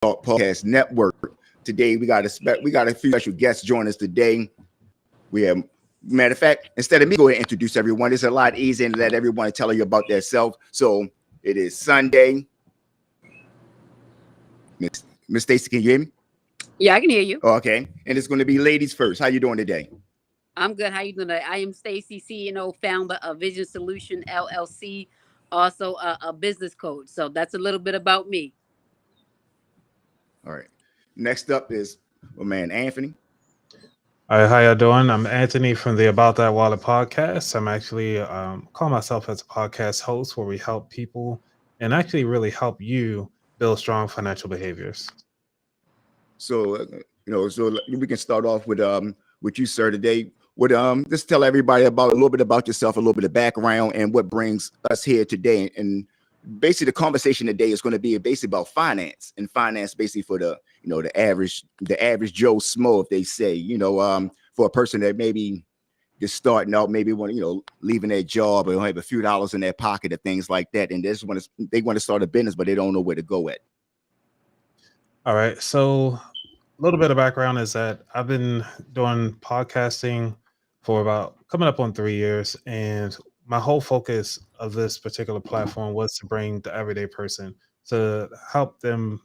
Poodcast Network. Today we got a few special guests join us today. We have, matter of fact, instead of me go ahead and introduce everyone, it's a lot easier and let everyone tell you about themselves. So it is Sunday. Miss Stacey, can you hear me? Yeah, I can hear you. Oh, okay, and it's going to be ladies first. How you doing today? I'm good. How you doing today? I am Stacey, CEO, founder of Vision Solution LLC, also a business coach. So that's a little bit about me. All right. Next up is my man Anthony. Hi, how you doing? I'm Anthony from the About That Wallet podcast. I'm actually call myself as a podcast host where we help people and actually really help you build strong financial behaviors. So so we can start off with you, sir, today. Would just tell everybody about a little bit about yourself, a little bit of background, and what brings us here today. And basically, the conversation today is going to be basically about finance, and finance basically for the average Joe Smo, if they say, for a person that maybe just starting out, maybe leaving their job or have a few dollars in their pocket or things like that, and they want to start a business, but they don't know where to go at. All right. So a little bit of background is that I've been doing podcasting for about coming up on 3 years. And my whole focus of this particular platform was to bring the everyday person to help them,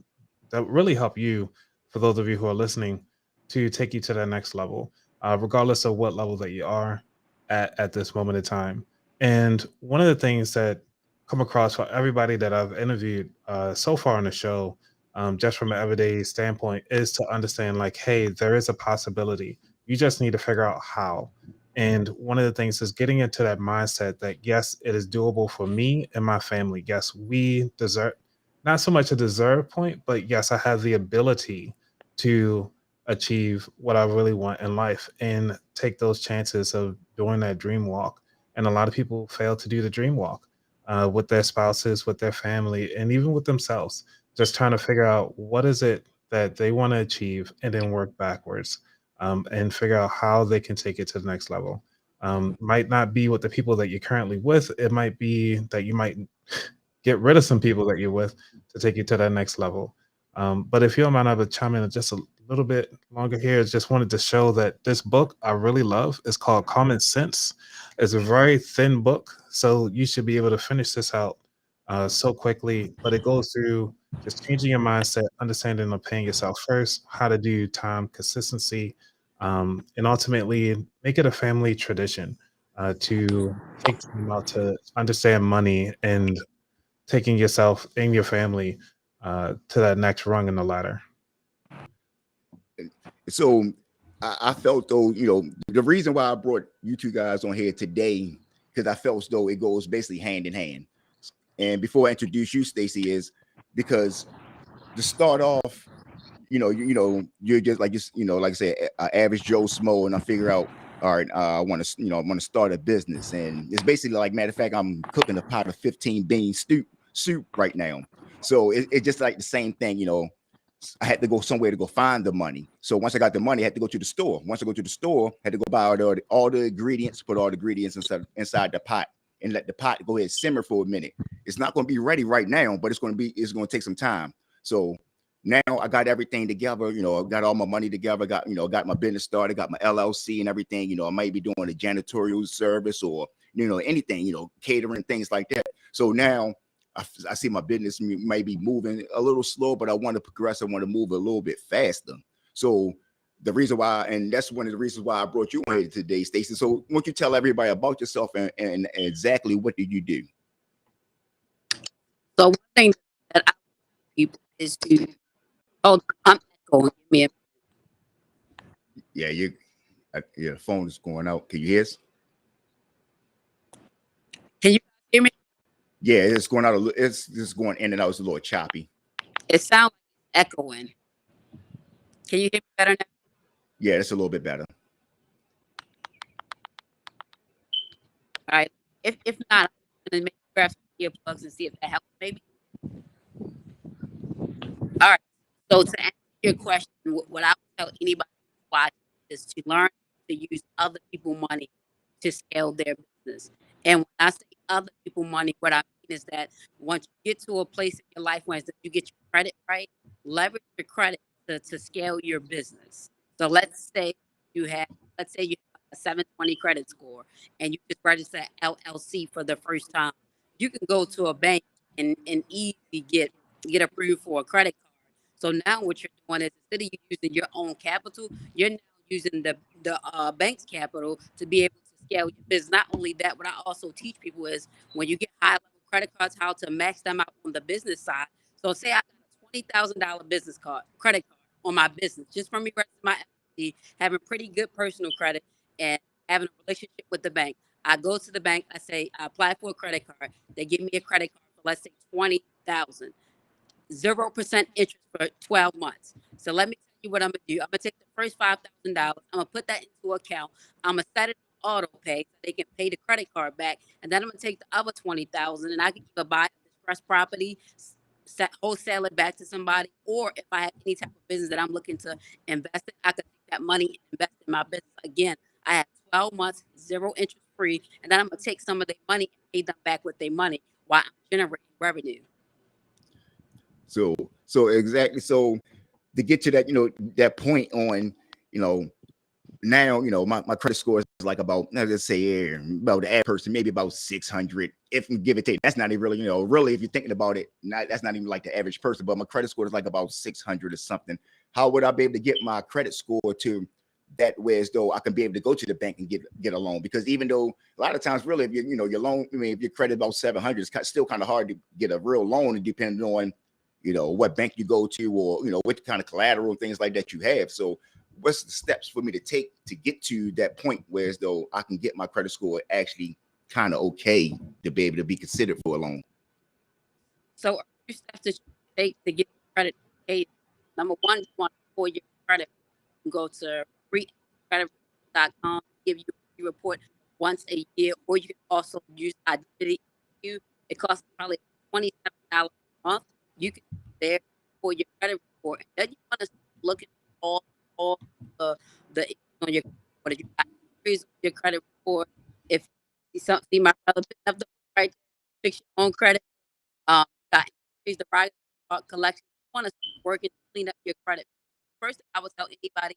that really help you, for those of you who are listening, to take you to that next level, regardless of what level that you are at this moment in time. And one of the things that come across for everybody that I've interviewed so far on the show, just from an everyday standpoint, is to understand like, hey, there is a possibility. You just need to figure out how. And one of the things is getting into that mindset that, yes, it is doable for me and my family. Yes, we deserve, not so much a deserve point, but yes, I have the ability to achieve what I really want in life and take those chances of doing that dream walk. And a lot of people fail to do the dream walk with their spouses, with their family, and even with themselves, just trying to figure out what is it that they want to achieve and then work backwards, and figure out how they can take it to the next level. Might not be with the people that you're currently with. It might be that you might get rid of some people that you're with to take you to that next level. But if you don't mind, I would chime in just a little bit longer here. Just wanted to show that this book I really love is called Common Sense. It's a very thin book, so you should be able to finish this out so quickly. But it goes through just changing your mindset, understanding of paying yourself first, how to do time consistency, and ultimately make it a family tradition to take time out to understand money and taking yourself and your family to that next rung in the ladder. So I felt though, the reason why I brought you two guys on here today, because I felt as though it goes basically hand in hand. And before I introduce you, Stacey, is because to start off, you're just like like I said, average Joe Smo, and I figure out, all right, I want to start a business, and it's basically like, matter of fact, I'm cooking a pot of 15 bean soup right now. So it's just like the same thing, I had to go somewhere to go find the money. So once I got the money, I had to go to the store. Once I go to the store, I had to go buy all the ingredients, put all the ingredients inside the pot, and let the pot go ahead and simmer for a minute. It's not going to be ready right now, but it's going to take some time. So now I got everything together. I got all my money together. Got my business started, got my LLC and everything. I might be doing a janitorial service or, anything, catering, things like that. So now I see my business may be moving a little slow, but I want to progress. I want to move a little bit faster. So the reason why, and that's one of the reasons why I brought you on here today, Stacey. So why don't you tell everybody about yourself and exactly what do you do? So one thing that I tell people is to, oh, I'm echoing. Give me Yeah, your phone is going out. Can you hear us? Can you hear me? Yeah, it's going out. It's just going in and out. It's a little choppy. It sounds like it's echoing. Can you hear me better now? Yeah, it's a little bit better. All right. If not, I'm gonna maybe grab some earplugs and see if that helps. Maybe. All right. So to answer your question, what I would tell anybody who's watching is to learn to use other people's money to scale their business. And when I say other people's money, what I is that once you get to a place in your life where you get your credit right, leverage your credit to scale your business. So let's say you have a 720 credit score and you just register LLC for the first time. You can go to a bank and easily get approved for a credit card. So now what you're doing is instead of you using your own capital, you're now using the bank's capital to be able to scale your business. Not only that, what I also teach people is when you get high level credit cards, how to max them out on the business side. So say I got a $20,000 credit card on my business, just from me registering my LLC, having pretty good personal credit and having a relationship with the bank. I go to the bank, I apply for a credit card. They give me a credit card for, let's say, 20,000. 0% interest for 12 months. So let me tell you what I'm gonna do. I'm gonna take the first $5,000. I'm gonna put that into account. I'm gonna set it on auto pay so they can pay the credit card back, and then I'm gonna take the other 20,000 and I can either buy a distressed property, wholesale it back to somebody, or if I have any type of business that I'm looking to invest in, I can take that money and invest in my business. Again, I have 12 months, 0 interest free, and then I'm gonna take some of their money and pay them back with their money while I'm generating revenue. So exactly. So to get to that, that point on, now, my credit score is like about, let's say, about the average person, maybe about 600, if you give it take. That's not even really, really, if you're thinking about it, that's not even like the average person, but my credit score is like about 600 or something. How would I be able to get my credit score to that way as though I can be able to go to the bank and get a loan? Because even though a lot of times, really, if your loan, if your credit about 700, it's still kind of hard to get a real loan, and depending on what bank you go to, or what kind of collateral and things like that you have. So what's the steps for me to take to get to that point where as though I can get my credit score actually kind of okay to be able to be considered for a loan? So a few steps that you take to get credit okay. Number one, you want to pull your credit. You can go to freecredit.com, give you a report once a year, or you can also use Identity. It costs probably $27 a month. You can there for your credit report, and then you want to look at all the issues on your credit report. If you got increase on your credit report, if you see my brother have the right to fix your own credit, got increase the right collection. You want to start working to clean up your credit. First thing I would tell anybody,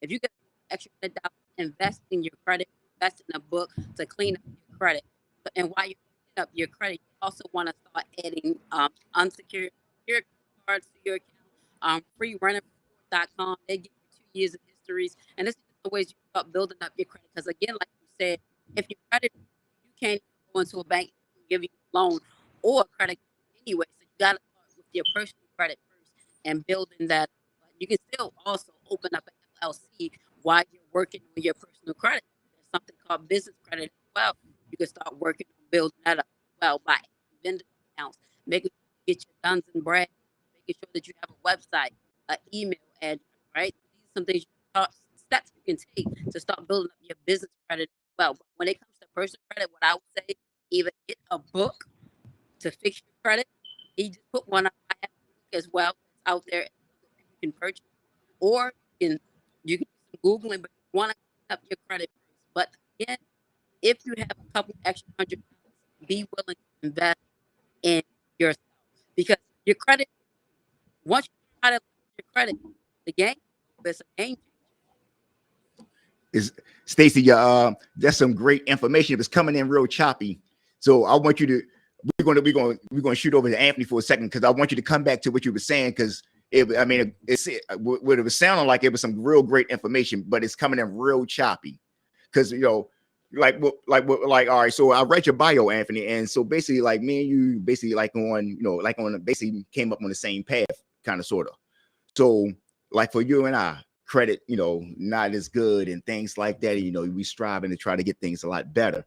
if you get extra $100, invest in your credit, invest in a book to clean up your credit. And while you're cleaning up your credit, you also want to start adding unsecured cards to your account. Freerunnerreport.com. They give you 2 years of histories, and this is the ways you start building up your credit. Because again, like you said, if your credit, you can't go into a bank and give you a loan or a credit anyway. So you got to start with your personal credit first and building that. But you can still also open up an LLC while you're working on your personal credit. There's something called business credit as well. You can start working on building that up as well by vendor accounts, making sure you get your Duns and Brad, making sure that you have a website, an email address, right? These are some things steps you can take to start building up your business credit as well. But when it comes to personal credit, what I would say, either get a book to fix your credit. You just put one up. I have a book as well that's out there that people can purchase, or you can do some Googling, but you want to clean up your credit first. But again, if you have a couple extra $100, be willing to invest in yourself, because your credit, once you learn how to leverage your credit, the game is a game changer. Is Stacey, that's some great information. It's coming in real choppy. So I want you to we're gonna shoot over to Anthony for a second, because I want you to come back to what you were saying, because what it was sounding like, it was some real great information, but it's coming in real choppy. Because all right, so I read your bio, Anthony, and so basically, like, me and you basically basically came up on the same path, kind of, sort of. So like for you and I, credit, not as good and things like that. We striving to try to get things a lot better.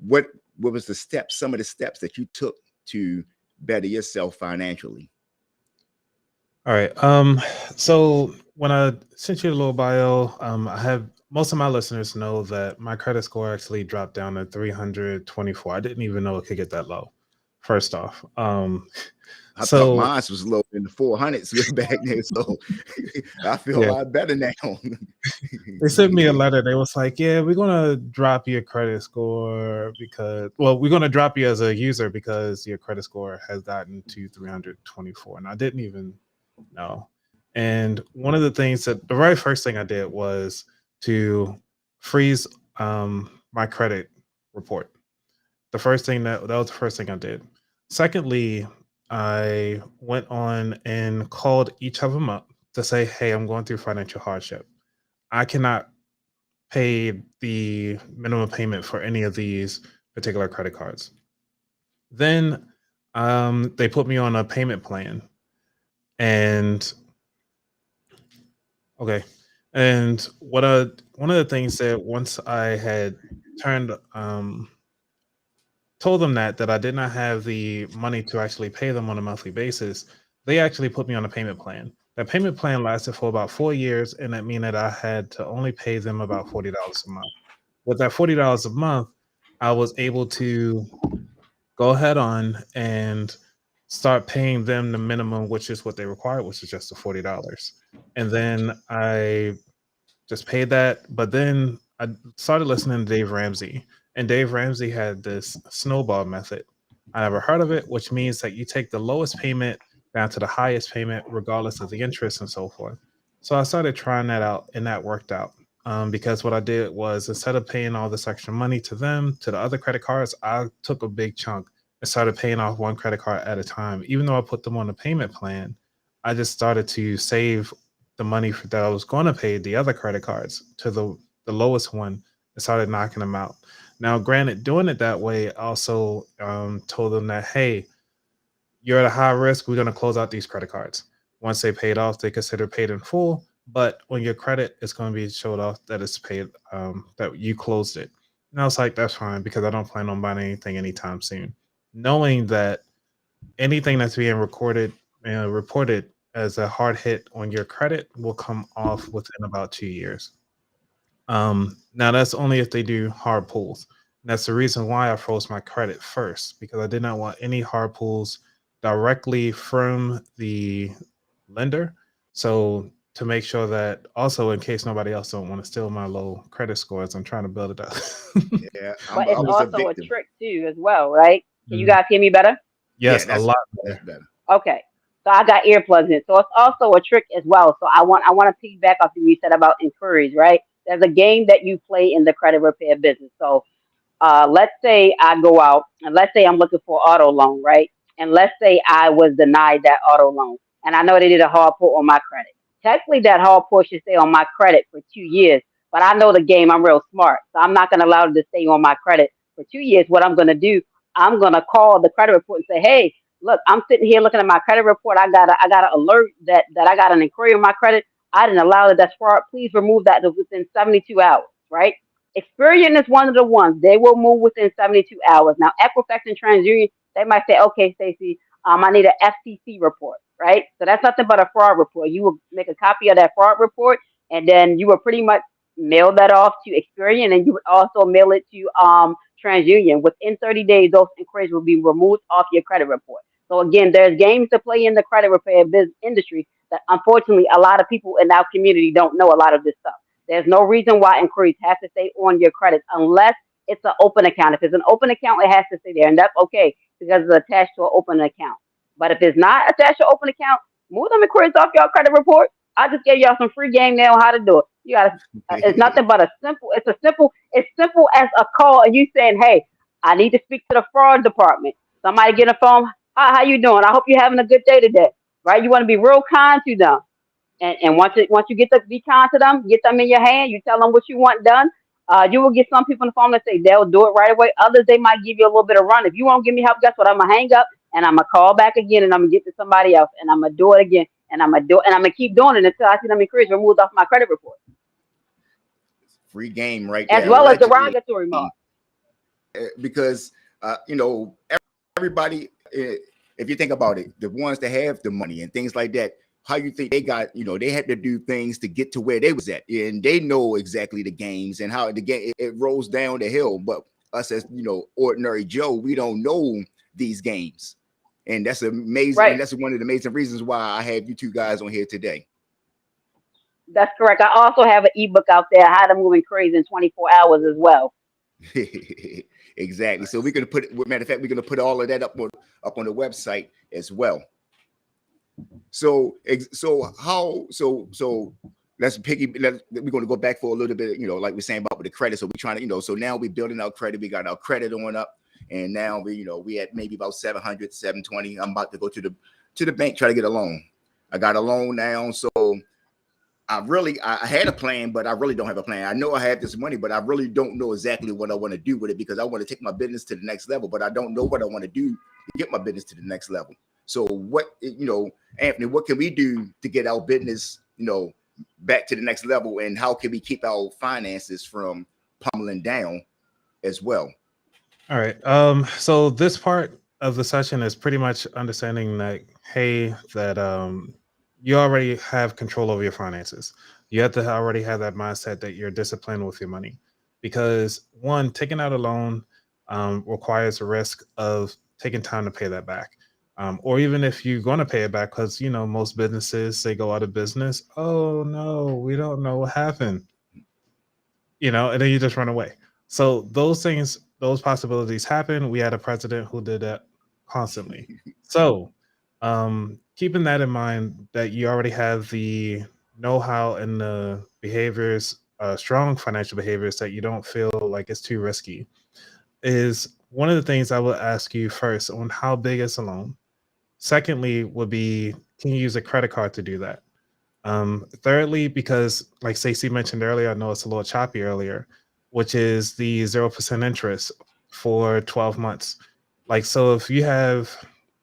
What was some of the steps that you took to better yourself financially? All right. So when I sent you a little bio, I have most of my listeners know that my credit score actually dropped down to 324. I didn't even know it could get that low first off. I thought So mine was low in the 400s back then, so I feel a yeah, lot better now. they sent me a letter. They was like, yeah, we're gonna drop your credit score because, well, we're gonna drop you as a user because your credit score has gotten to 324, and I didn't even know. And one of the things that the very first thing I did was to freeze my credit report. The first thing that was the first thing I did. Secondly, I went on and called each of them up to say, hey, I'm going through financial hardship. I cannot pay the minimum payment for any of these particular credit cards. Then they put me on a payment plan. And okay. And one of the things that once I had turned told them that I did not have the money to actually pay them on a monthly basis, they actually put me on a payment plan. That payment plan lasted for about 4 years, and that meant that I had to only pay them about $40 a month. With that $40 a month, I was able to go ahead on and start paying them the minimum, which is what they required, which is just the $40. And then I just paid that. But then I started listening to Dave Ramsey, and Dave Ramsey had this snowball method. I never heard of it, which means that you take the lowest payment down to the highest payment, regardless of the interest and so forth. So I started trying that out, and that worked out. Because what I did was instead of paying all this extra money to them, to the other credit cards, I took a big chunk and started paying off one credit card at a time. Even though I put them on a payment plan, I just started to save the money that I was going to pay the other credit cards to the lowest one and started knocking them out. Now, granted, doing it that way also told them that, hey, you're at a high risk. We're going to close out these credit cards. Once they paid off, they consider paid in full. But when your credit is going to be showed off that it's paid, that you closed it. And I was like, that's fine because I don't plan on buying anything anytime soon. Knowing that anything that's being reported as a hard hit on your credit will come off within about 2 years. Now that's only if they do hard pulls. And that's the reason why I froze my credit first because I did not want any hard pulls directly from the lender. So to make sure that also in case nobody else don't want to steal my low credit scores, I'm trying to build it up. Yeah, But I it's was a also a victim. trick too, as well, right? Can you Mhm. guys hear me better? Yeah, Yes, a lot that's better. better. Okay. So I got earplugs in. So it's also a trick as well. So I want to piggyback off what you said about inquiries, right? There's a game that you play in the credit repair business. So let's say I go out and let's say I'm looking for auto loan, right? And let's say I was denied that auto loan, and I know they did a hard pull on my credit. Technically, that hard pull should stay on my credit for 2 years, but I know the game. I'm real smart, so I'm not going to allow it to stay on my credit for 2 years. What I'm going to do, I'm going to call the credit report and say, hey, look, I'm sitting here looking at my credit report. I got an alert that I got an inquiry on my credit. I didn't allow it. That's fraud. Please remove that within 72 hours, right? Experian is one of the ones. They will move within 72 hours. Now, Equifax and TransUnion, they might say, okay, Stacey, I need an FTC report, right? So that's nothing but a fraud report. You will make a copy of that fraud report, and then you will pretty much mail that off to Experian, and you would also mail it to TransUnion. Within 30 days, those inquiries will be removed off your credit report. So again, there's games to play in the credit repair business industry that unfortunately a lot of people in our community don't know a lot of this stuff. There's no reason why inquiries have to stay on your credit unless it's an open account. If it's an open account, it has to stay there, and that's okay because it's attached to an open account. But if it's not attached to an open account, move them inquiries off your credit report. I just gave y'all some free game now on how to do it. You got to. It's nothing but a simple. It's a simple. It's simple as a call, and you saying, "Hey, I need to speak to the fraud department." Somebody get a phone. Hi, how you doing? I hope you're having a good day today. Right? You want to be real kind to them. And once you get to be kind to them, get them in your hand, you tell them what you want done. You will get some people on the phone that say they'll do it right away. Others they might give you a little bit of run. If you won't give me help, guess what? I'm gonna hang up and I'm gonna call back again and I'm gonna get to somebody else and I'm gonna do it again and I'm gonna do it and I'm gonna keep doing it until I see them increase removed off my credit report. Free game right As there, well as allegedly, derogatory mark. because everybody. If you think about it, the ones that have the money and things like that, how you think they got? They had to do things to get to where they was at, and they know exactly the games and how the game it rolls down the hill. But us as ordinary Joe, we don't know these games. And that's amazing. Right. And that's one of the amazing reasons why I have you two guys on here today. That's correct. I also have an ebook out there, How to Move in Crazy in 24 Hours as well. Exactly. So we're gonna put, matter of fact, we're gonna put all of that up on the website as well. So let's we're gonna go back for a little bit, like we're saying about with the credit. So we're trying to, so now we're building our credit. We got our credit on up, and now we at maybe about 700, 720. I'm about to go to the bank, try to get a loan. I got a loan now, so I had a plan, but I really don't have a plan. I know I have this money, but I really don't know exactly what I want to do with it, because I want to take my business to the next level, but I don't know what I want to do to get my business to the next level. So what, Anthony, what can we do to get our business, back to the next level, and how can we keep our finances from pummeling down as well? All right. So this part of the session is pretty much understanding that, hey, that you already have control over your finances. You have to already have that mindset that you're disciplined with your money, because one, taking out a loan requires a risk of taking time to pay that back. Or even if you're going to pay it back, because most businesses, they go out of business. Oh no, we don't know what happened. And then you just run away. So those things, those possibilities happen. We had a president who did that constantly. So keeping that in mind, that you already have the know-how and the behaviors, strong financial behaviors, that you don't feel like it's too risky, is one of the things I will ask you first on how big is the loan. Secondly, would be, can you use a credit card to do that? Thirdly, because like Stacey mentioned earlier, I know it's a little choppy earlier, which is the 0% interest for 12 months. Like, so if you have,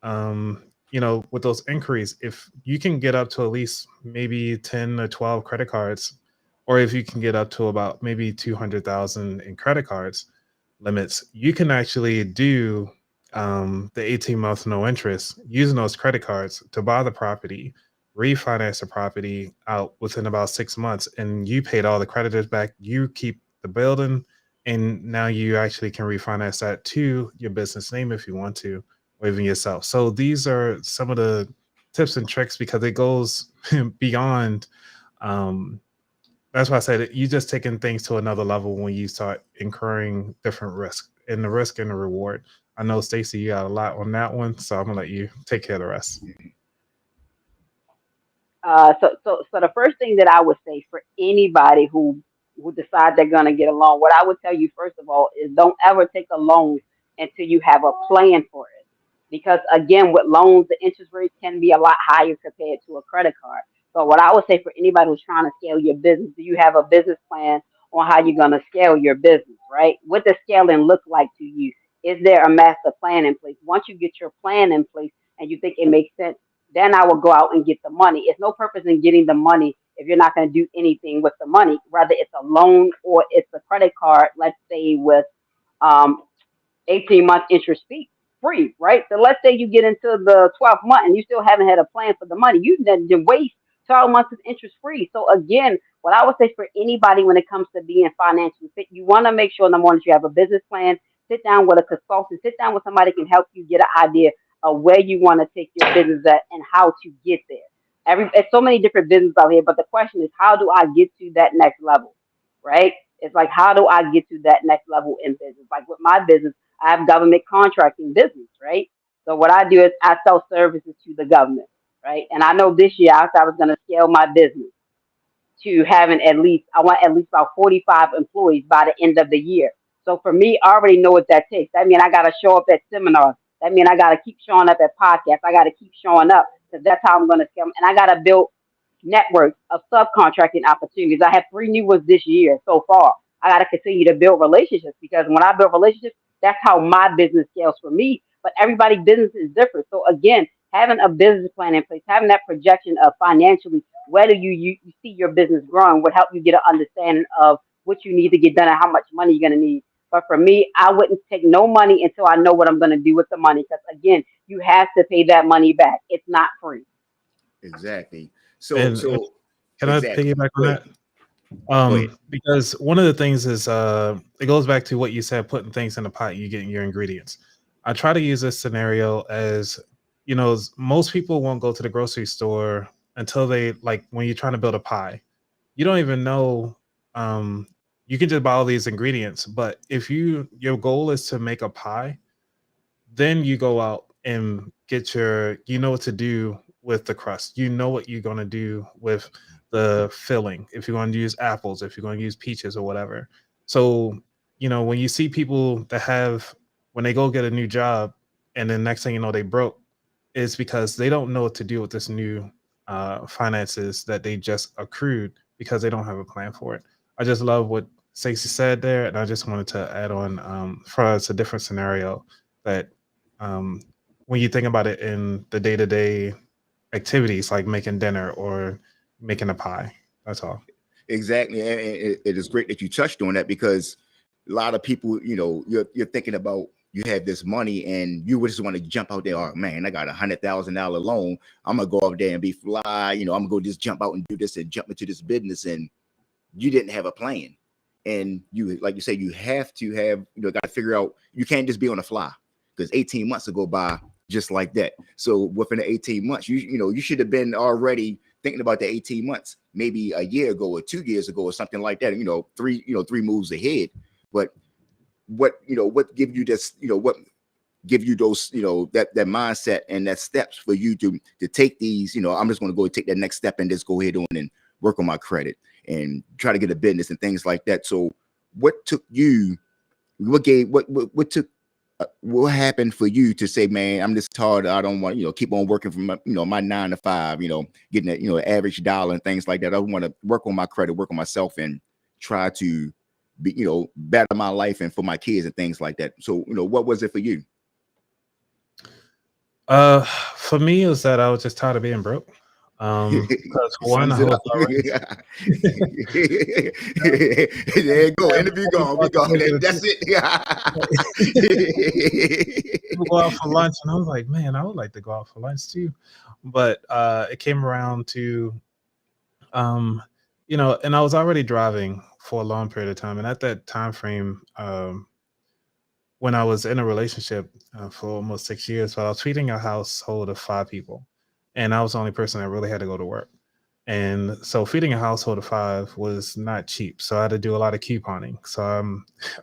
with those inquiries, if you can get up to at least maybe 10 or 12 credit cards, or if you can get up to about maybe 200,000 in credit cards limits, you can actually do the 18-month no interest using those credit cards to buy the property, refinance the property out within about 6 months, and you paid all the creditors back. You keep the building, and now you actually can refinance that to your business name if you want to, or even yourself. So these are some of the tips and tricks, because it goes beyond. That's why I said you just taking things to another level when you start incurring different risks, and the risk and the reward. I know, Stacey, you got a lot on that one, so I'm gonna let you take care of the rest. So the first thing that I would say for anybody who decide they're gonna get a loan, what I would tell you first of all is, don't ever take a loan until you have a plan for it. Because again, with loans, the interest rate can be a lot higher compared to a credit card. So what I would say for anybody who's trying to scale your business, do you have a business plan on how you're gonna scale your business, right? What does scaling look like to you? Is there a master plan in place? Once you get your plan in place and you think it makes sense, then I will go out and get the money. It's no purpose in getting the money if you're not going to do anything with the money, whether it's a loan or it's a credit card, let's say with um, 18-month interest free, right? So let's say you get into the 12th month and you still haven't had a plan for the money. You then waste 12 months of interest free. So again, what I would say for anybody when it comes to being financially fit, you want to make sure, number one, that you have a business plan. Sit down with a consultant, sit down with somebody who can help you get an idea of where you want to take your business at and how to get there. There's so many different businesses out here, but the question is, how do I get to that next level, right? It's like, how do I get to that next level in business? Like with my business, I have government contracting business, right? So what I do is I sell services to the government, right? And I know this year I said I was going to scale my business to having I want at least about 45 employees by the end of the year. So for me, I already know what that takes. That means I got to show up at seminars. That means I got to keep showing up at podcasts. I got to keep showing up, because that's how I'm going to scale. And I got to build networks of subcontracting opportunities. I have 3 new ones this year so far. I got to continue to build relationships, because when I build relationships, that's how my business scales for me. But everybody's business is different. So again, having a business plan in place, having that projection of financially, where do you see your business growing, would help you get an understanding of what you need to get done and how much money you're going to need. But for me, I wouldn't take no money until I know what I'm going to do with the money. Because again, you have to pay that money back. It's not free. Exactly. And can I piggyback on that? Because one of the things is, it goes back to what you said, putting things in the pot, you getting your ingredients. I try to use this scenario as, most people won't go to the grocery store until they, like, when you're trying to build a pie, you don't even know. Um, you can just buy all these ingredients, but if your goal is to make a pie, then you go out and get you know what to do with the crust. You know what you're going to do with the filling. If you're going to use apples, if you're going to use peaches or whatever. So, when you see people when they go get a new job and then next thing you know, they broke, it's because they don't know what to do with this new finances that they just accrued because they don't have a plan for it. I just love what Stacey said there. And I just wanted to add on for us a different scenario that um, when you think about it in the day-to-day activities like making dinner or making a pie. That's all. Exactly. And it is great that you touched on that, because a lot of people, you're thinking about, you have this money and you just want to jump out there. Oh man, I got $100,000 loan. I'm gonna go out there and be fly. I'm gonna go just jump out and do this and jump into this business. And you didn't have a plan. And you, like you say, you have to have, got to figure out, you can't just be on the fly, because 18 months will go by just like that. So within the 18 months, you should have been already thinking about the 18 months, maybe a year ago or 2 years ago or something like that, three moves ahead. But what give you this, what give you those, that mindset and that steps for you to take these, I'm just going to go take that next step and just go ahead on and work on my credit and try to get a business and things like that. So what took you, what happened for you to say, man, I'm just tired, I don't want, keep on working from my, my 9 to 5, getting that, average dollar and things like that. I want to work on my credit, work on myself, and try to be, better my life and for my kids and things like that. So, what was it for you? For me, it was that I was just tired of being broke. Because one, I was already. There you go. Interview gone. We gone. That's it. People go out for lunch, and I was like, man, I would like to go out for lunch too. But it came around to, and I was already driving for a long period of time, and at that time frame, when I was in a relationship for almost 6 years, but I was feeding a household of 5 people, and I was the only person that really had to go to work. And so feeding a household of 5 was not cheap. So I had to do a lot of couponing. So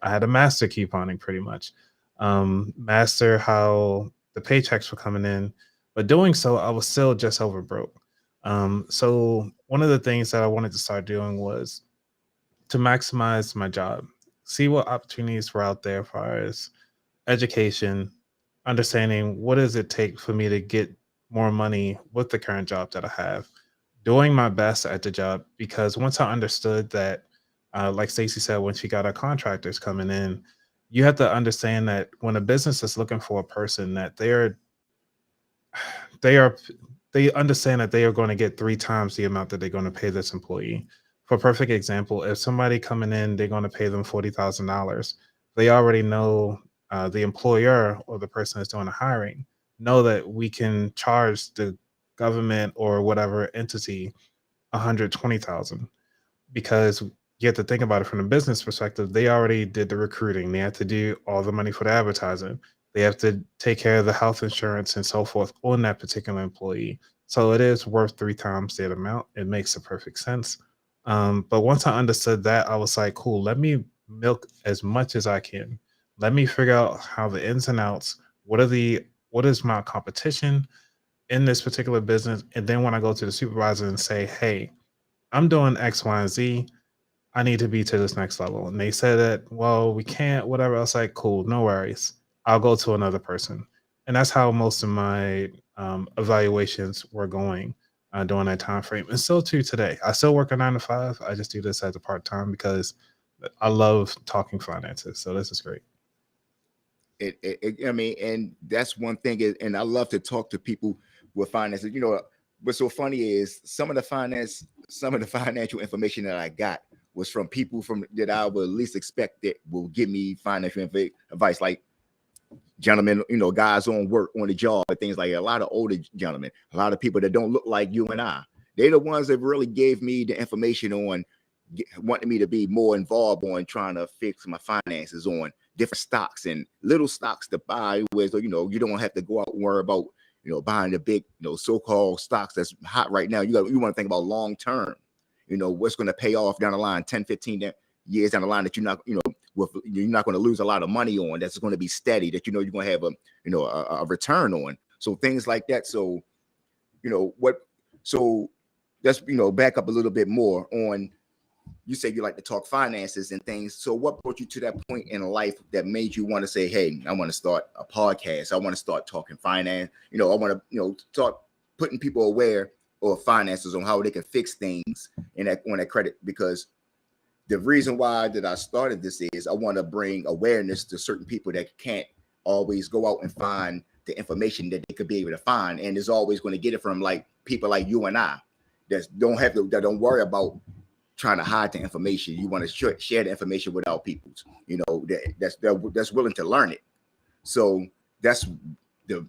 I had to master couponing pretty much, master how the paychecks were coming in. But doing so, I was still just over broke. So one of the things that I wanted to start doing was to maximize my job, see what opportunities were out there as far as education, understanding what does it take for me to get more money with the current job that I have, doing my best at the job. Because once I understood that, like Stacey said, when she got her contractors coming in, you have to understand that when a business is looking for a person, that they understand that they are going to get 3 times the amount that they're going to pay this employee. For a perfect example, if somebody coming in, they're going to pay them $40,000. They already know, the employer or the person that's doing the hiring know that we can charge the government or whatever entity 120,000, because you have to think about it from a business perspective. They already did the recruiting. They have to do all the money for the advertising. They have to take care of the health insurance and so forth on that particular employee. So it is worth 3 times that amount. It makes a perfect sense. But once I understood that, I was like, cool, let me milk as much as I can. Let me figure out how the ins and outs, what is my competition in this particular business. And then when I go to the supervisor and say, hey, I'm doing X, Y, and Z, I need to be to this next level. And they said that, well, we can't, whatever. I was like, cool, no worries. I'll go to another person. And that's how most of my evaluations were going during that time frame. And still to today, I still work a 9 to 5. I just do this as a part-time because I love talking finances. So this is great. I mean, and that's one thing. And I love to talk to people with finances. What's so funny is some of the financial information that I got was from people that I would least expect that will give me financial advice, like gentlemen, guys on work, on the job, and things like that. A lot of older gentlemen, a lot of people that don't look like you and I. They're the ones that really gave me the information on wanting me to be more involved on trying to fix my finances, on different stocks and little stocks to buy, where you know you don't have to go out and worry about buying the big so-called stocks that's hot right now. You want to think about long term. What's going to pay off down the line, 10, 15 years down the line, that you're not going to lose a lot of money on. That's going to be steady. That you're going to have a return on. So things like that. So So let's back up a little bit more on. You say you like to talk finances and things. So what brought you to that point in life that made you want to say, hey, I want to start a podcast. I want to start talking finance. I want to, start putting people aware of finances on how they can fix things on that credit. Because the reason why that I started this is I want to bring awareness to certain people that can't always go out and find the information that they could be able to find. And is always going to get it from like people like you and I that don't worry about trying to hide the information. You want to share the information with our people, that's willing to learn it. So that's the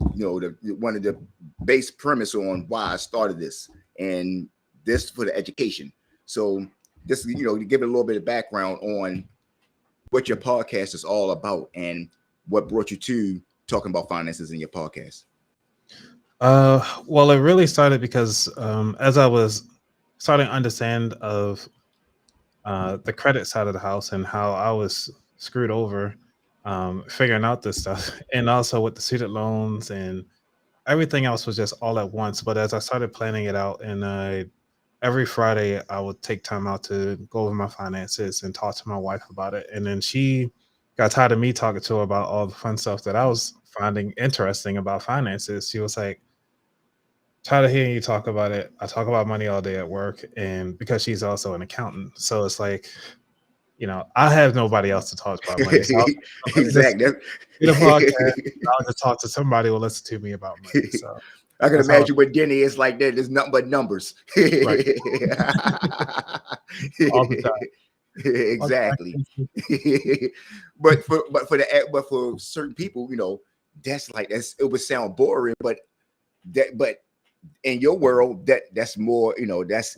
one of the base premise on why I started this, and this for the education. So this, to give it a little bit of background on what your podcast is all about and what brought you to talking about finances in your podcast. Well, it really started because as I was starting to understand of the credit side of the house and how I was screwed over, figuring out this stuff, and also with the student loans and everything else was just all at once. But as I started planning it out, and every Friday I would take time out to go over my finances and talk to my wife about it. And then she got tired of me talking to her about all the fun stuff that I was finding interesting about finances. She was like, tired of hearing you talk about it. I talk about money all day at work, and because she's also an accountant, so it's like, I have nobody else to talk about money. So Exactly. I'll just talk to somebody who will listen to me about money. So I can imagine what Denny is like. That there's nothing but numbers. Right. All the time. Exactly. but for certain people, that's it would sound boring, but in your world, that's more, that's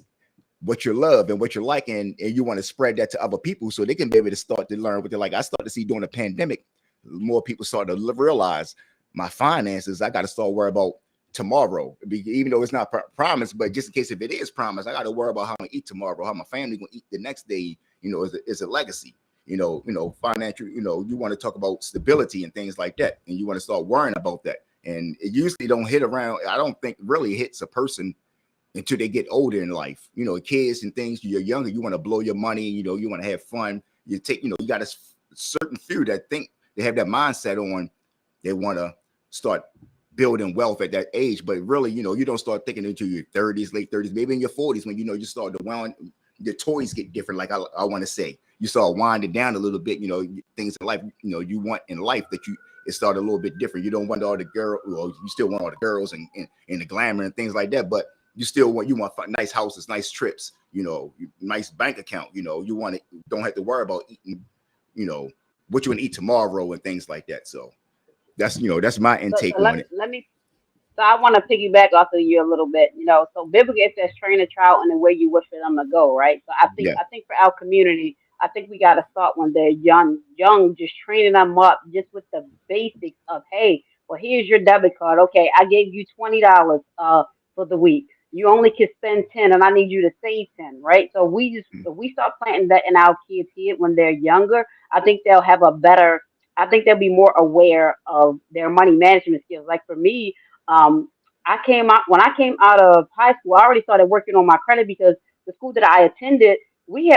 what you love and what you like, and you want to spread that to other people so they can be able to start to learn what they're like. I started to see during the pandemic, more people started to realize my finances. I got to start worrying about tomorrow, even though it's not promised, but just in case if it is promised, I got to worry about how I'm gonna eat tomorrow, how my family gonna eat the next day. Is a legacy. Financial. You want to talk about stability and things like that, and you want to start worrying about that. And it usually don't hit around. I don't think really hits a person until they get older in life. Kids and things. You're younger. You want to blow your money. You want to have fun. You take. You got a certain few that think they have that mindset on. They want to start building wealth at that age, but really, you don't start thinking until your 30s, late 30s, maybe in your 40s when you start to wind. The toys get different. Like I want to say, you start winding down a little bit. Things in life. You want in life that it started a little bit different. You don't want all the you still want all the girls and the glamour and things like that, but you still want nice houses, nice trips, nice bank account. You want to don't have to worry about eating, what you want to eat tomorrow and things like that. So that's my intake on it. So I want to piggyback off of you a little bit. So biblically it says train a child in the way you wish for them to go, right? So I think for our community, I think we got to start when they're young, just training them up just with the basics of, hey, well, here's your debit card. Okay, I gave you $20 for the week. You only can spend 10, and I need you to save 10, right? So if we start planting that in our kids' head when they're younger, I think they'll have they'll be more aware of their money management skills. Like for me, when I came out of high school, I already started working on my credit because the school that I attended, we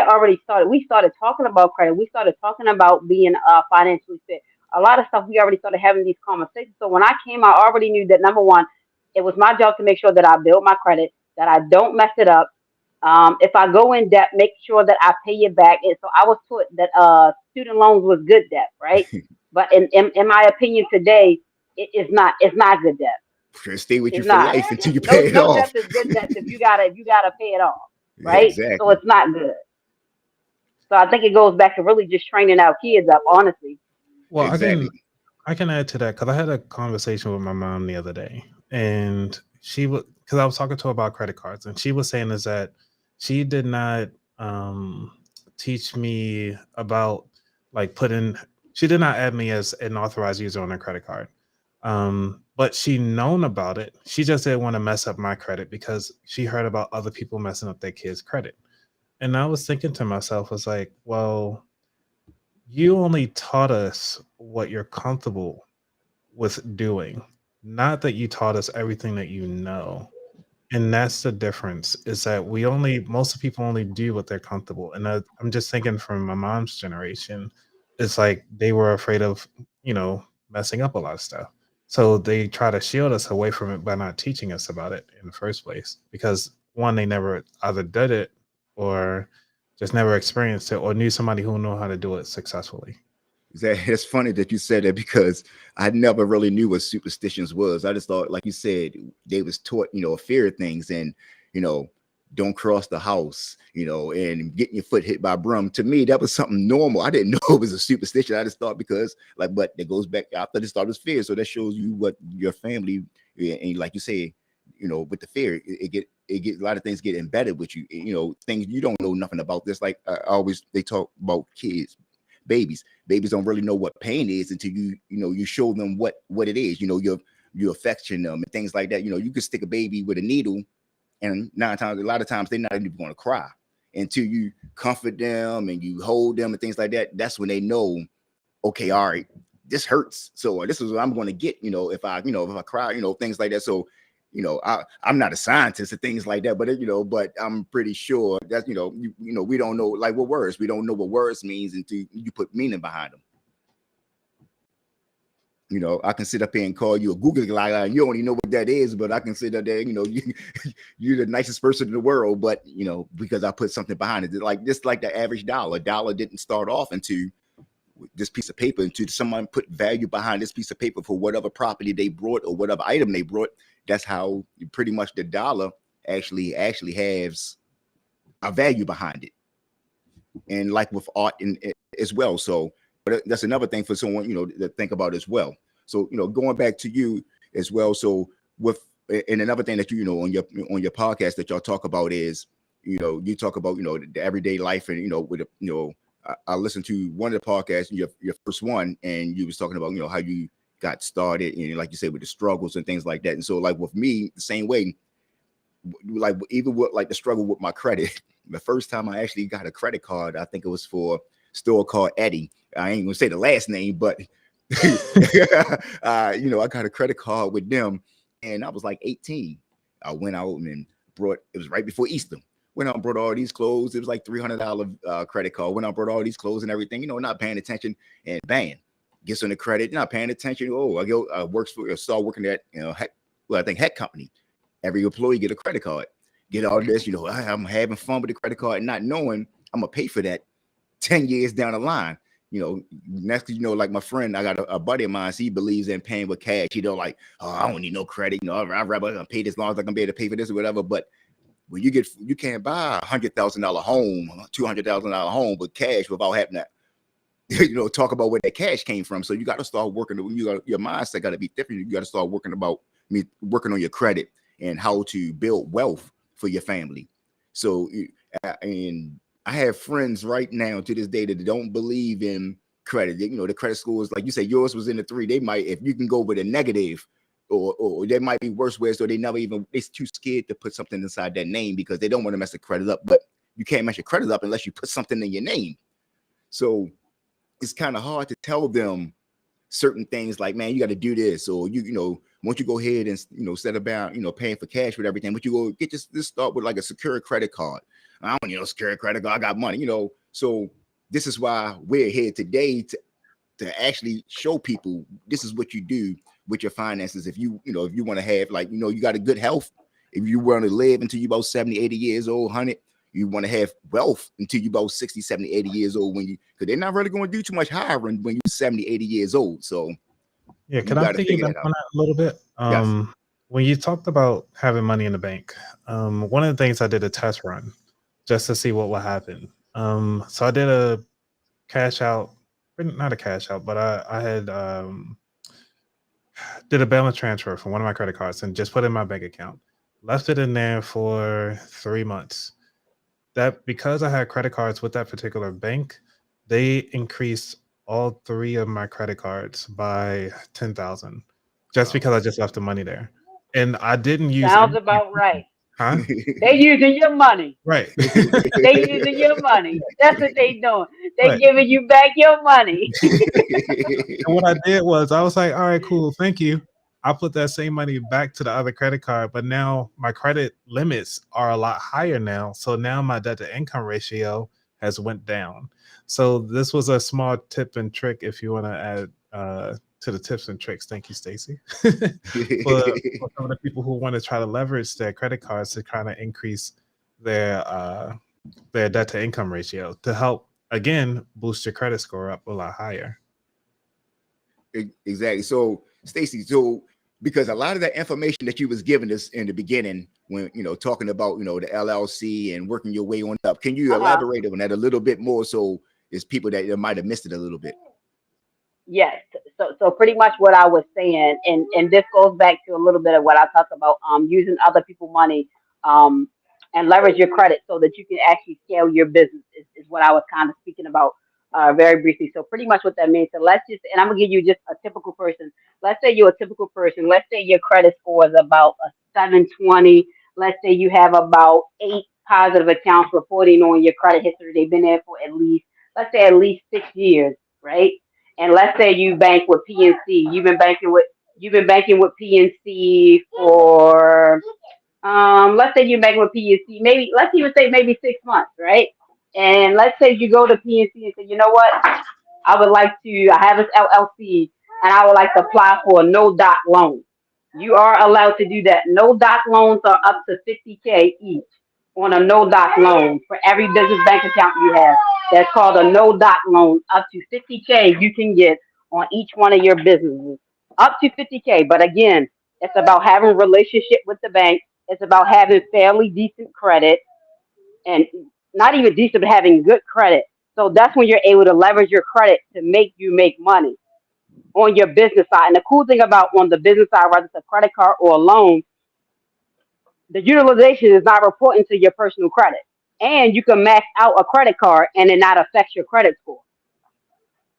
started talking about credit. We started talking about being financially fit. A lot of stuff we already started having these conversations. So when I came out, I already knew that number one, it was my job to make sure that I build my credit, that I don't mess it up. If I go in debt, make sure that I pay it back. And so I was taught that student loans was good debt, right? But in my opinion today, it's not good debt. Stay with you for life until you pay it off. No debt is good debt if you gotta pay it off, right? Exactly. So it's not good. So I think it goes back to really just training our kids up, honestly. Well, exactly. I can add to that because I had a conversation with my mom the other day, and she was because I was talking to her about credit cards, and she was saying is that she did not teach me about like putting She did not add me as an authorized user on her credit card. But she known about it. She just didn't want to mess up my credit because she heard about other people messing up their kids' credit. And I was thinking to myself, I was like, well, you only taught us what you're comfortable with doing, not that you taught us everything that you know. And that's the difference, is that most people only do what they're comfortable. And I'm just thinking from my mom's generation, it's like they were afraid of, messing up a lot of stuff. So they try to shield us away from it by not teaching us about it in the first place. Because one, they never either did it or just never experienced it or knew somebody who knew how to do it successfully. It's funny that you said that because I never really knew what superstitions was. I just thought, like you said, they was taught, fear of things and, don't cross the house, and getting your foot hit by a broom. To me, that was something normal. I didn't know it was a superstition. I just thought because but it goes back. I thought it started as fear. So that shows you what your family, and like you say, with the fear, it get a lot of things get embedded with you, things you don't know nothing about this. Like they talk about kids. Babies don't really know what pain is until you show them what it is. You affection them and things like that. You could stick a baby with a needle, and a lot of times they're not even going to cry until you comfort them and you hold them and things like that. That's when they know, okay, all right, this hurts, so this is what I'm going to get. If I cry, things like that. So I'm not a scientist and things like that, but I'm pretty sure that, we don't know, like, what words, we don't know what words means until you put meaning behind them. I can sit up here and call you a Google guy, and you don't even know what that is, but I can sit up there, you're the nicest person in the world, but, because I put something behind it, like the average dollar. Dollar didn't start off into this piece of paper, until someone put value behind this piece of paper for whatever property they brought or whatever item they brought. That's how pretty much the dollar actually has a value behind it. And like with art as well. So but that's another thing for someone, to think about as well. So, going back to you as well. So and another thing that, on your podcast that y'all talk about is, you talk about, the everyday life and, I listened to one of the podcasts, your first one, and you was talking about, how you got started, and like you said, with the struggles and things like that. And so, like with me, the same way, like even with like the struggle with my credit, the first time I actually got a credit card, I think it was for a store called Eddie. I ain't gonna say the last name, but I got a credit card with them, and I was like 18. I went out and it was right before Easter. Went out and brought all these clothes. It was like $300 credit card. Went out and brought all these clothes and everything, not paying attention, and bang, gets on the credit, not paying attention. Oh, I start working at, I think Heck Company. Every employee get a credit card. Get all this, I'm having fun with the credit card, not knowing I'm gonna pay for that 10 years down the line. Next, like my friend, I got a buddy of mine, he believes in paying with cash. He don't like, oh, I don't need no credit. I'd rather pay this long as I can be able to pay for this or whatever. But when you can't buy $100,000 home, $200,000 home with cash without having that, talk about where that cash came from. So you got to start working. Your mindset got to be different. You got to start working on your credit and how to build wealth for your family. So, and I have friends right now to this day that don't believe in credit. The credit scores, like you say, yours was in the 3. They might, if you can go with a negative, or there might be worse ways, so they're too scared to put something inside that name because they don't want to mess the credit up. But you can't mess your credit up unless you put something in your name. So it's kind of hard to tell them certain things like, man, you got to do this, or once you go ahead and set about paying for cash with everything, but you go get this start with like a secure credit card. I don't need no secure credit card. I got money, So this is why we're here today to actually show people this is what you do with your finances. If you want to have you got a good health, if you want to live until you about 70, 80 years old, 100, you want to have wealth until you about 60, 70, 80 years old because they're not really going to do too much hiring when you're 70, 80 years old. So yeah, can I piggyback on that a little bit? Yes. When you talked about having money in the bank, one of the things I did a test run just to see what would happen. So I did a cash out, not a cash out, but I had did a balance transfer from one of my credit cards and just put it in my bank account. Left it in there for 3 months. That because I had credit cards with that particular bank, they increased all 3 of my credit cards by 10,000 just because I just left the money there. And I didn't use Sounds any, about right. huh? They using your money. Right. They using your money. That's what they doing. They Right. giving you back your money. And what I did was I was like, all right, cool, thank you. I put that same money back to the other credit card, but now my credit limits are a lot higher now. So now my debt to income ratio has went down. So this was a small tip and trick if you want to add to the tips and tricks. Thank you, Stacey. for some of the people who want to try to leverage their credit cards to kind of increase their debt to income ratio to help again boost your credit score up a lot higher. Exactly. So, Stacey, because a lot of that information that you was giving us in the beginning, when talking about the LLC and working your way on up, can you elaborate on that a little bit more? So, it's people that might have missed it a little bit. Yes. So pretty much what I was saying, and this goes back to a little bit of what I talked about, using other people's money, and leverage your credit so that you can actually scale your business is what I was kind of speaking about very briefly. So pretty much what that means. So and I'm gonna give you just a typical person. Let's say you're a typical person. Let's say your credit score is about a 720. Let's say you have about 8 positive accounts reporting on your credit history. They've been there for let's say at least 6 years, right? And let's say you bank with PNC. You've been banking with PNC for let's say you're banking with PNC, maybe let's even say maybe 6 months, right? And let's say you go to PNC and say, you know what? I have this LLC and I would like to apply for a no doc loan. You are allowed to do that. No doc loans are up to $50K each on a no doc loan for every business bank account you have. That's called a no doc loan. Up to $50K you can get on each one of your businesses. Up to $50K. But again, it's about having a relationship with the bank. It's about having fairly decent credit, and not even decent, but having good credit. So that's when you're able to leverage your credit to make money on your business side. And the cool thing about on the business side, whether it's a credit card or a loan, the utilization is not reporting to your personal credit. And you can max out a credit card and it not affect your credit score.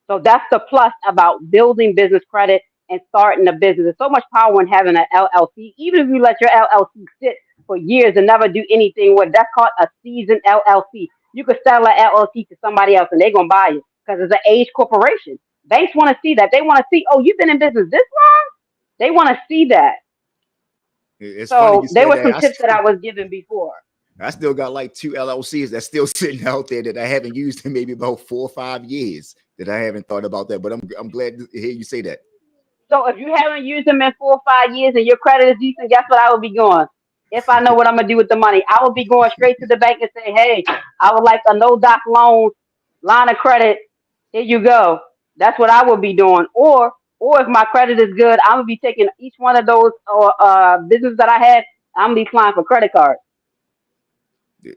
So that's the plus about building business credit and starting a business. There's so much power in having an LLC. Even if you let your LLC sit for years and never do anything with, that's called a seasoned LLC. You could sell an LLC to somebody else and they're going to buy it because it's an age corporation. Banks want to see that. They want to see, oh, you've been in business this long? They want to see that. It's so funny there were some tips that I was given before. I still got like 2 LLCs that's still sitting out there that I haven't used in maybe about 4 or 5 years that I haven't thought about that. But I'm glad to hear you say that. So if you haven't used them in 4 or 5 years and your credit is decent, guess what I would be doing? If I know what I'm gonna do with the money, I would be going straight to the bank and say, hey, I would like a no doc loan line of credit. Here you go. That's what I would be doing. Or if my credit is good, I'm gonna be taking each one of those businesses that I had. I'm gonna be applying for credit cards.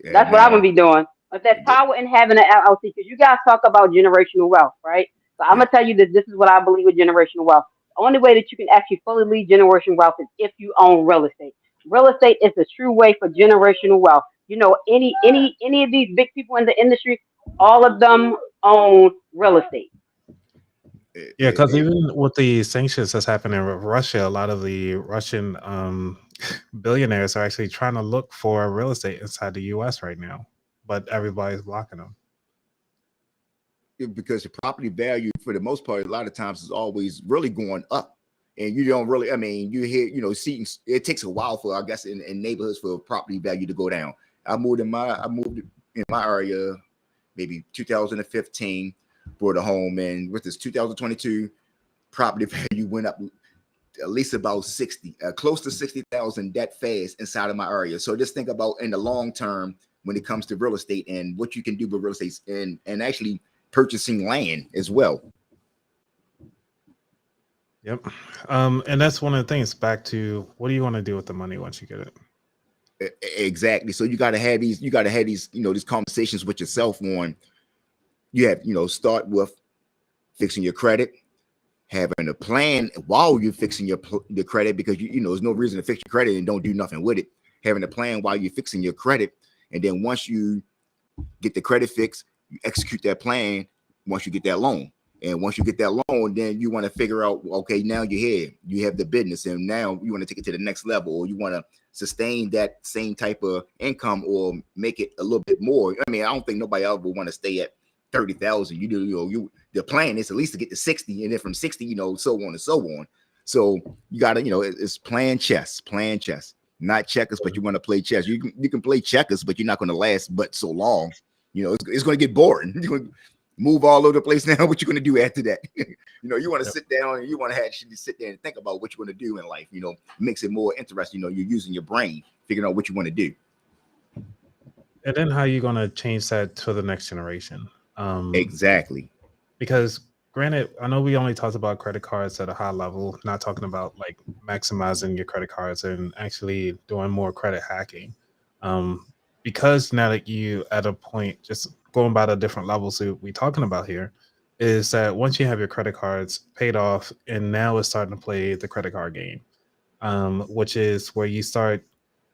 That's what I'm gonna be doing. But there's power in having an LLC because you guys talk about generational wealth, right? So I'm gonna tell you that this is what I believe with generational wealth. The only way that you can actually fully lead generational wealth is if you own real estate. Real estate is the true way for generational wealth. Any of these big people in the industry, all of them own real estate. Yeah, because even with the sanctions that's happening with Russia, a lot of the Russian billionaires are actually trying to look for real estate inside the U.S. right now, but everybody's blocking them. Because the property value, for the most part, a lot of times is always really going up. And you don't really, you hear, it takes a while for, I guess, in neighborhoods for property value to go down. I moved in my area, maybe 2015, bought a home, and with this 2022, property value went up at least about 60, close to 60,000 that fast inside of my area. So just think about in the long term when it comes to real estate and what you can do with real estate and actually purchasing land as well. Yep. And that's one of the things, back to what do you want to do with the money once you get it? Exactly. So you got to have these, these conversations with yourself on, you have, start with fixing your credit, having a plan while you're fixing your credit, because there's no reason to fix your credit and don't do nothing with it. Having a plan while you're fixing your credit. And then once you get the credit fixed, you execute that plan once you get that loan. And once you get that loan, then you want to figure out, okay, now you're here, you have the business, and now you want to take it to the next level, or you want to sustain that same type of income or make it a little bit more. I mean, I don't think nobody else will want to stay at 30,000. The plan is at least to get to 60, and then from 60, so on and so on. So you gotta, it's playing chess, not checkers, but you want to play chess. You can play checkers, but you're not going to last but so long. It's going to get boring. You're going to move all over the place now. What you going to do after that? You want to sit down and you want to actually sit there and think about what you want to do in life. Makes it more interesting. You're using your brain, figuring out what you want to do. And then how you going to change that to the next generation? Exactly. Because granted, I know we only talked about credit cards at a high level, not talking about like maximizing your credit cards and actually doing more credit hacking. Because now that you at a point, just going by the different levels that we're talking about here, is that once you have your credit cards paid off, and now it's starting to play the credit card game, which is where you start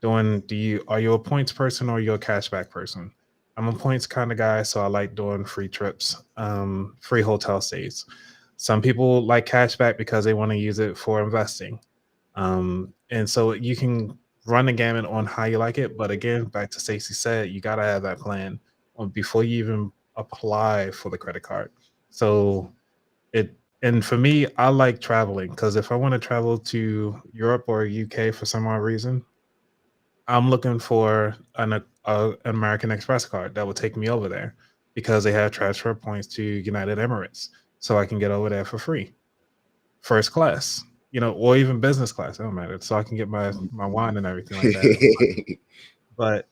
doing, are you a points person or are you a cashback person? I'm a points kind of guy, so I like doing free trips, free hotel stays. Some people like cashback because they want to use it for investing. And so you can run the gamut on how you like it. But again, back to Stacey said, you got to have that plan before you even apply for the credit card. So and for me, I like traveling because if I want to travel to Europe or UK for some odd reason, I'm looking for an American Express card that will take me over there because they have transfer points to United Emirates, so I can get over there for free, first class, or even business class. It don't matter, so I can get my wine and everything like that. But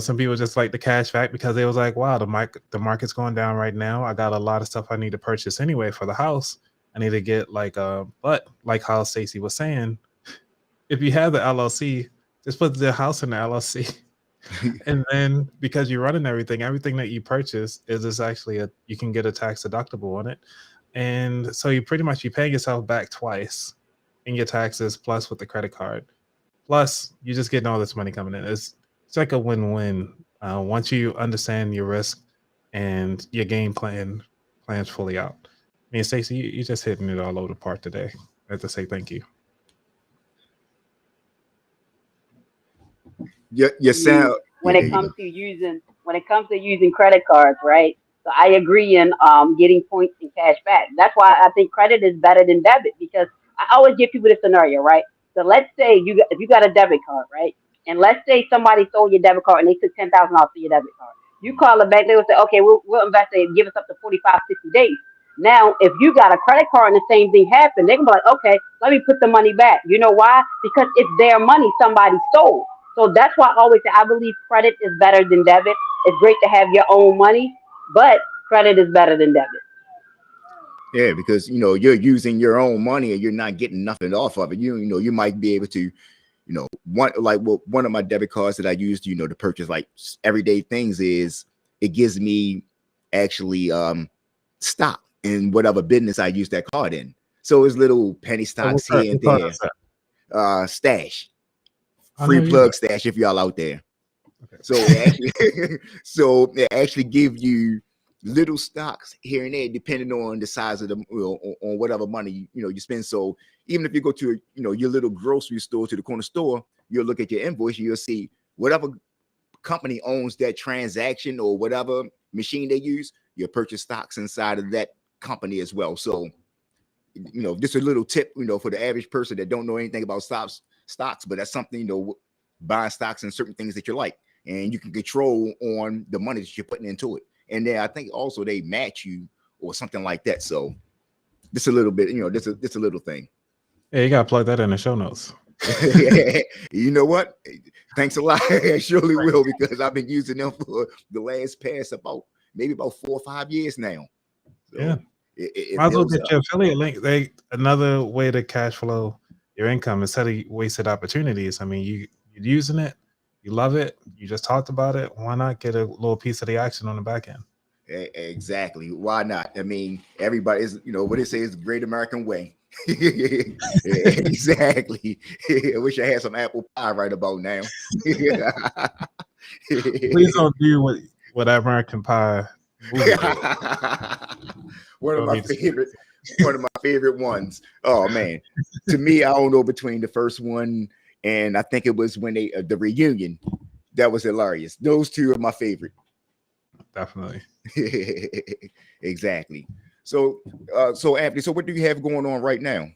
some people just like the cash back because they was like, wow, the market's going down right now. I got a lot of stuff I need to purchase anyway for the house. I need to get but like how Stacey was saying, if you have the LLC, just put the house in the LLC. And then because you're running everything that you purchase is actually you can get a tax deductible on it. And so you're paying yourself back twice in your taxes, plus with the credit card. Plus you're just getting all this money coming in. It's like a win-win. Once you understand your risk and your game plans fully out. Me and Stacey, you just hitting it all over the park today. I have to say thank you. Your sound when it comes to using credit cards, right? So I agree in getting points and cash back. That's why I think credit is better than debit, because I always give people this scenario, right? So let's say if you got a debit card, right? And let's say somebody stole your debit card and they took $10,000 off your debit card. You call them back, they will say, okay, we'll invest it and give us up to 45, 60 days. Now, if you got a credit card and the same thing happened, they can be like, okay, let me put the money back. You know why? Because it's their money somebody stole. So that's why I always say I believe credit is better than debit. It's great to have your own money, but credit is better than debit. Yeah, because you're using your own money and you're not getting nothing off of it. You might be able to, one of my debit cards that I used, to purchase like everyday things is it gives me actually stock in whatever business I use that card in. So it's little penny stocks here and there. Stash. Free plug Stash if y'all out there. Okay. So they actually give you little stocks here and there depending on the size of the on whatever money you spend. So even if you go to your little grocery store, to the corner store, you'll look at your invoice, you'll see whatever company owns that transaction or whatever machine they use, you'll purchase stocks inside of that company as well. So just a little tip for the average person that don't know anything about stocks, but that's something, buying stocks and certain things that you like, and you can control on the money that you're putting into it. And then I think also they match you or something like that. So just a little bit, just a little thing. Yeah, you gotta plug that in the show notes. You know what? Thanks a lot. I surely will, because I've been using them for the past about 4 or 5 years now. So yeah. Might as well get your affiliate link. Another way to cash flow your income instead of wasted opportunities. I mean, you're using it, you love it, you just talked about it. Why not get a little piece of the action on the back end? Exactly. Why not? I mean, everybody is, what they say is the great American way. Exactly. I wish I had some apple pie right about now. Please don't do what American pie movie date. One of Don't my need to- favorite ones. Oh man, to me, I don't know between the first one and I think it was when they the reunion. That was hilarious. Those two are my favorite. Definitely. Exactly. So, Anthony, so what do you have going on right now?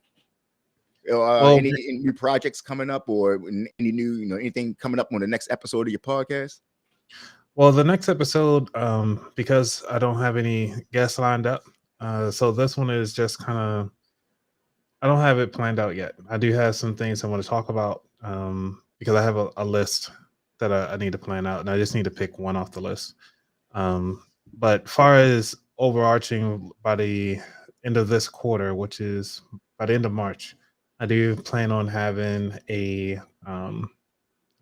Well, Any new projects coming up, or any new, anything coming up on the next episode of your podcast? Well, the next episode, because I don't have any guests lined up, so this one is just kind of, I don't have it planned out yet. I do have some things I want to talk about, because I have a list that I need to plan out, and I just need to pick one off the list. But far as overarching, by the end of this quarter, which is by the end of March, I do plan on having a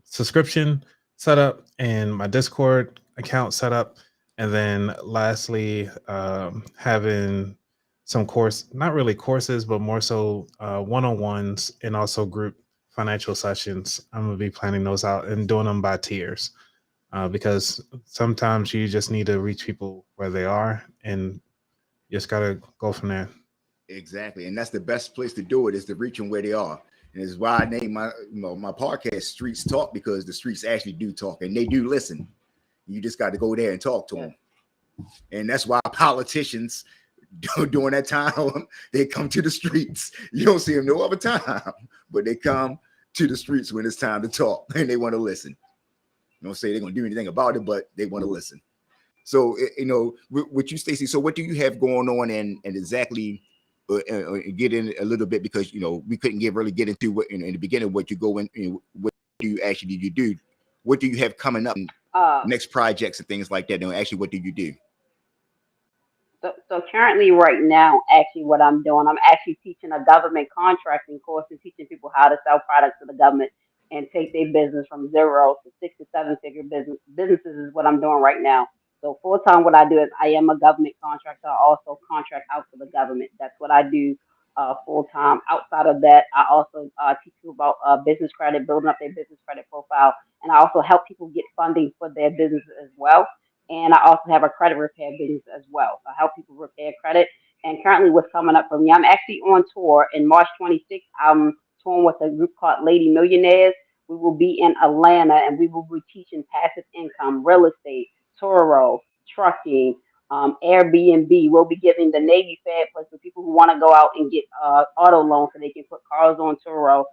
subscription set up and my Discord account set up, and then lastly, having some not really courses, but more so one-on-ones and also group financial sessions. I'm gonna be planning those out and doing them by tiers, because sometimes you just need to reach people where they are, and you just gotta go from there. Exactly, and that's the best place to do it, is to reach them where they are. And it's why I named my podcast "StreetZ Talk," because the streets actually do talk and they do listen. You just got to go there and talk to them, and that's why politicians during that time they come to the streets. You don't see them no other time, but they come to the streets when it's time to talk and they want to listen. You don't say they're going to do anything about it, but they want to listen. So with you, Stacey. So what do you have going on, and exactly? Get in a little bit, because we couldn't really get into what in the beginning what you go in, what you do. What do you have coming up, next projects and things like that, and actually what do you do? So currently right now, actually what I'm doing, I'm actually teaching a government contracting course and teaching people how to sell products to the government and take their business from 0 to 6 to 7 figure businesses is what I'm doing right now. So full time, what I do is I am a government contractor. I also contract out to the government. That's what I do full time. Outside of that, I also teach people about business credit, building up their business credit profile, and I also help people get funding for their businesses as well. And I also have a credit repair business as well. So I help people repair credit. And currently, what's coming up for me, I'm actually on tour in March 26th. I'm touring with a group called Lady Millionaires. We will be in Atlanta, and we will be teaching passive income, real estate, Turo, trucking, Airbnb. We'll be giving the Navy Fed Plus for people who want to go out and get auto loans so they can put cars on Turo.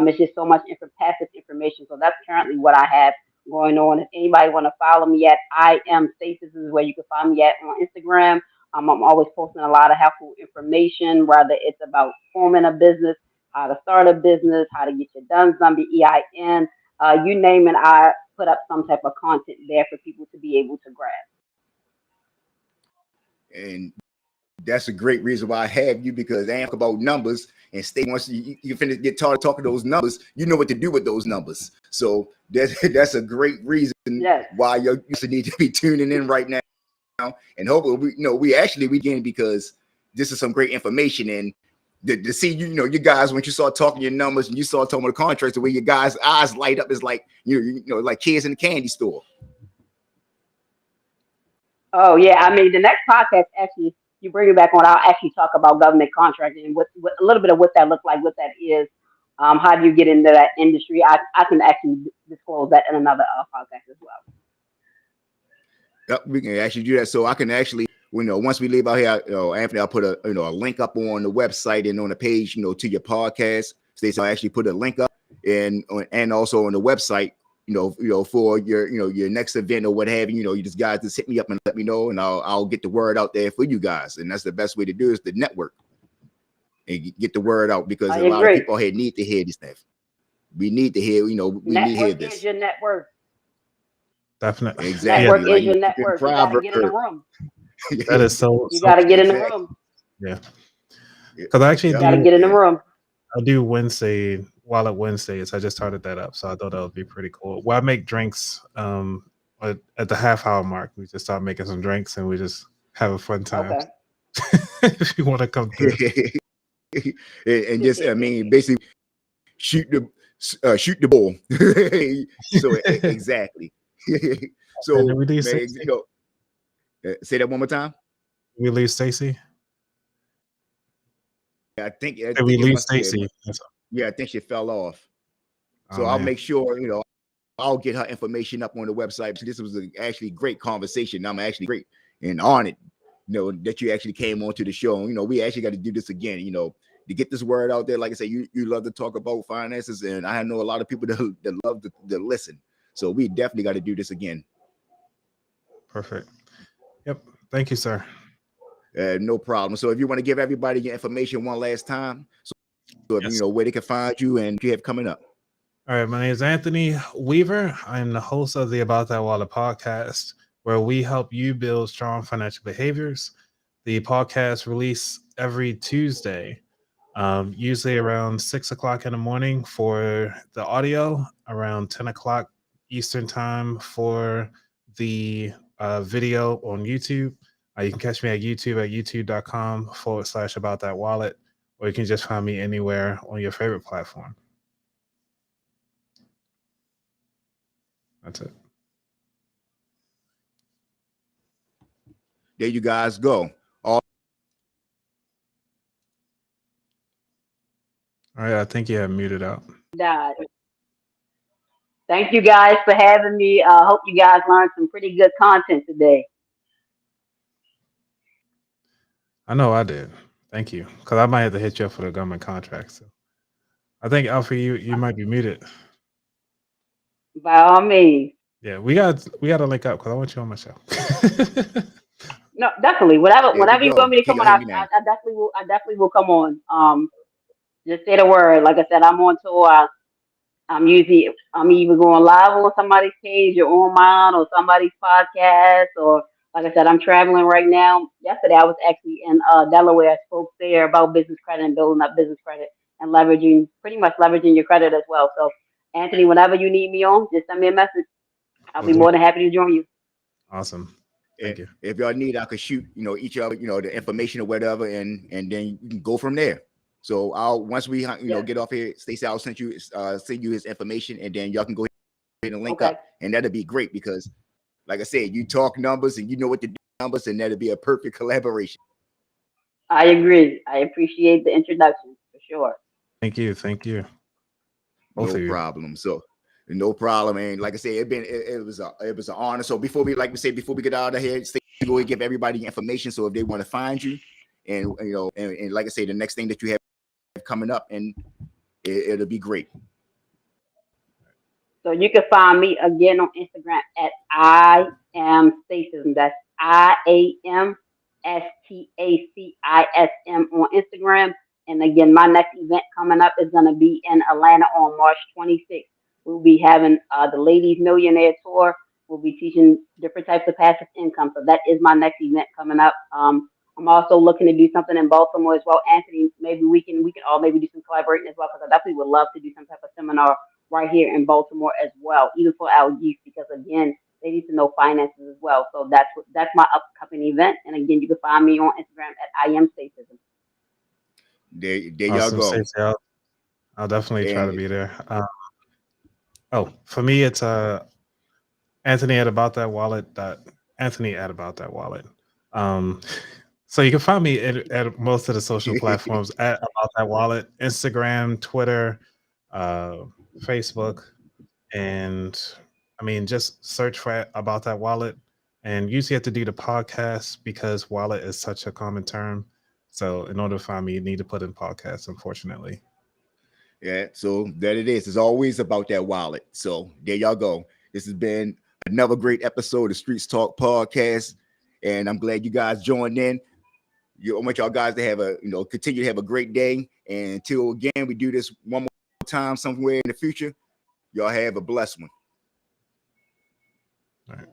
It's just so much passive information. So that's currently what I have going on. If anybody want to follow me at I am Stacey, this is where you can find me at on Instagram. I'm always posting a lot of helpful information, whether it's about forming a business, how to start a business, how to get your DUNS number, EIN, you name it. I put up some type of content there for people to be able to grab. And that's a great reason why I have you, because I ask about numbers, and once you finish get tired of talking those numbers, you know what to do with those numbers. So that's a great reason why you need to be tuning in right now. And hopefully we can, because this is some great information, and to see you guys, when you start talking your numbers and you start talking about the contracts, the way your guys' eyes light up is like like kids in the candy store. Oh yeah, I mean the next podcast, actually you bring it back on, I'll actually talk about government contracting and what a little bit of what that looks like, what that is. How do you get into that industry? I can actually disclose that in another podcast as well. Yep, we can actually do that. So I can actually, once we leave out here, Anthony, I'll put a link up on the website and on the page, to your podcast. Stacey, I'll actually put a link up and also on the website, for your next event or what have you. You just guys just hit me up and let me know, and I'll get the word out there for you guys. And that's the best way to do, is the network and get the word out, because a lot of people here need to hear this stuff. We need to hear, we need to hear this. Network is your network. Definitely. Exactly. Network is your network. You gotta get in the room. That is so. You gotta get in the room. Yeah. Because I actually gotta get in the room. I do Wednesday, while at Wednesdays. I just started that up, so I thought that would be pretty cool. Well, I make drinks at the half hour mark. We just start making some drinks and we just have a fun time. Okay. If you want to come through. And just, basically shoot the ball. So exactly. So man, Say that one more time. We leave Stacey. I think Did we it leave must be. Stacey? Yeah, I think she fell off. So Oh, I'll man. make sure, I'll get her information up on the website. So this was actually great conversation. I'm actually great and honored, that you actually came onto the show. We actually got to do this again, to get this word out there. Like I say, you love to talk about finances, and I know a lot of people that love to listen. So we definitely got to do this again. Perfect. Yep. Thank you, sir. No problem. So if you want to give everybody your information one last time, so Yes. where they can find you and what you have coming up. All right, my name is Anthony Weaver. I am the host of the About That Wallet podcast, where we help you build strong financial behaviors. The podcast release every Tuesday, usually around 6 o'clock in the morning for the audio, around 10 o'clock Eastern time for the video on YouTube. You can catch me at YouTube at youtube.com/About That Wallet, or you can just find me anywhere on your favorite platform. That's it. There you guys go. All right, I think you have muted out. Thank you guys for having me. Hope you guys learned some pretty good content today. I know I did. Thank you. Because I might have to hit you up for the government contract. So I think Alfie, you might be muted. By all means. Yeah, we got to link up because I want you on my show. No, definitely. Whatever you want me to come on, I definitely will come on. Just say the word. Like I said, I'm on tour. I'm either going live on somebody's page or on mine or somebody's podcast, or like I said, I'm traveling right now. Yesterday I was actually in Delaware. I spoke there about business credit and building up business credit and pretty much leveraging your credit as well. So Anthony, whenever you need me on, just send me a message. I'll be more than happy to join you. Awesome. Thank you. If y'all need, I could shoot, each other, the information or whatever, and then you can go from there. So once we, get off here, Stacey, I'll send you his information, and then y'all can go ahead and link up, and that'll be great because, like I said, you talk numbers and you know what to do numbers, and that'll be a perfect collaboration. I agree. I appreciate the introduction for sure. Thank you. No problem. So. No problem, and like I said, it was an honor. So before we get out of here, Stacey, go and give everybody information. So if they want to find you, and and like I say, the next thing that you have coming up, and it'll be great. So you can find me again on Instagram at I am Stacey. That's IAMSTACISM on Instagram. And again, my next event coming up is going to be in Atlanta on March 26th. We'll be having the Ladies Millionaire Tour. We'll be teaching different types of passive income. So that is my next event coming up. I'm also looking to do something in Baltimore as well. Anthony, maybe we can all maybe do some collaborating as well, because I definitely would love to do some type of seminar right here in Baltimore as well, even for our youth, because again, they need to know finances as well. So that's my upcoming event. And again, you can find me on Instagram at IamStaceyism. There y'all go. Stacey, I'll definitely try to be there. For me, it's Anthony at About That Wallet. Anthony at About That Wallet. So you can find me at most of the social platforms at About That Wallet, Instagram, Twitter, Facebook, and just search for About That Wallet. And usually you have to do the podcast because wallet is such a common term. So in order to find me, you need to put in podcast, unfortunately. Yeah, so that it is. It's always about that wallet. So there y'all go. This has been another great episode of Streets Talk Podcast, and I'm glad you guys joined in. I want y'all guys to have continue to have a great day. And until again we do this one more time somewhere in the future, y'all have a blessed one. All right.